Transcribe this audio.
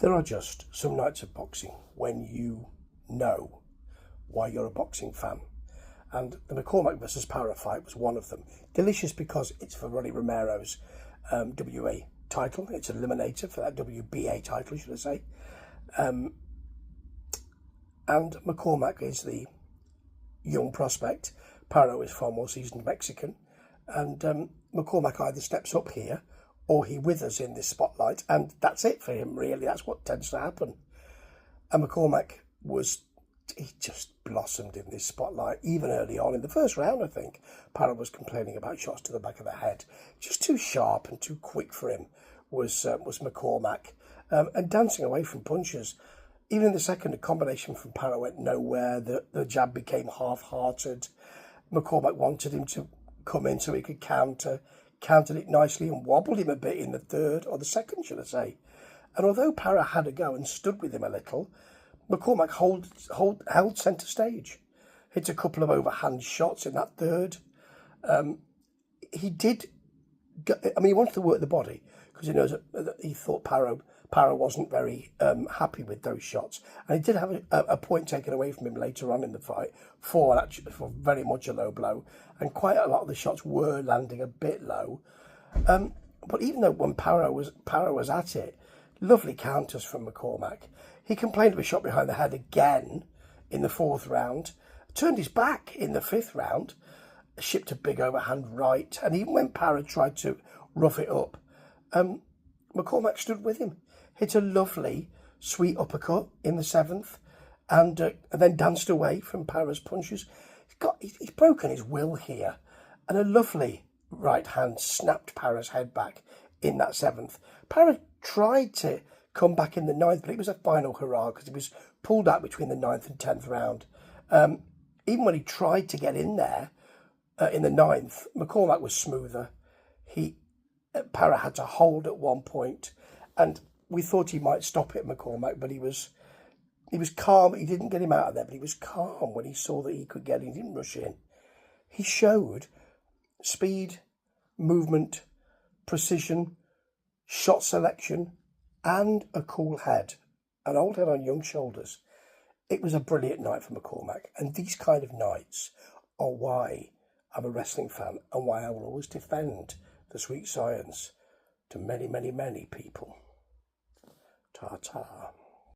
There are just some nights of boxing when you know why you're a boxing fan. And the McCormack versus Parra fight was one of them. Delicious because it's for Ronnie Romero's WA title. It's an eliminator for that WBA title, should I say. And McCormack is the young prospect. Parra is far more seasoned Mexican. And McCormack either steps up here or he withers in this spotlight, and that's it for him, really. That's what tends to happen. And McCormack he just blossomed in this spotlight, even early on. In the first round, I think, Parra was complaining about shots to the back of the head. Just too sharp and too quick for him was McCormack. And dancing away from punches. Even in the second, the combination from Parra went nowhere. The jab became half-hearted. McCormack wanted him to come in so he could countered it nicely and wobbled him a bit in the third, or the second, should I say. And although Parra had a go and stood with him a little, McCormack held centre stage. Hit a couple of overhand shots in that third. He wanted to work the body because he knows that he thought Parra wasn't very happy with those shots. And he did have a point taken away from him later on in the fight for very much a low blow. And quite a lot of the shots were landing a bit low. But even though when Parra was at it, lovely counters from McCormack. He complained of a shot behind the head again in the fourth round. Turned his back in the fifth round. Shipped a big overhand right. And even when Parra tried to rough it up, McCormack stood with him. Hit a lovely, sweet uppercut in the seventh, and then danced away from Parra's punches. He's broken his will here, and a lovely right hand snapped Parra's head back in that seventh. Parra tried to come back in the ninth, but it was a final hurrah because he was pulled out between the ninth and 10th round. Even when he tried to get in there in the ninth, McCormack was smoother. Parra had to hold at one point, and we thought he might stop it, McCormack, but he was calm. He didn't get him out of there, but he was calm when he saw that he could get in. He didn't rush in. He showed speed, movement, precision, shot selection, and a cool head, an old head on young shoulders. It was a brilliant night for McCormack, and these kind of nights are why I'm a wrestling fan and why I will always defend the sweet science to many, many, many people. Ta-ta.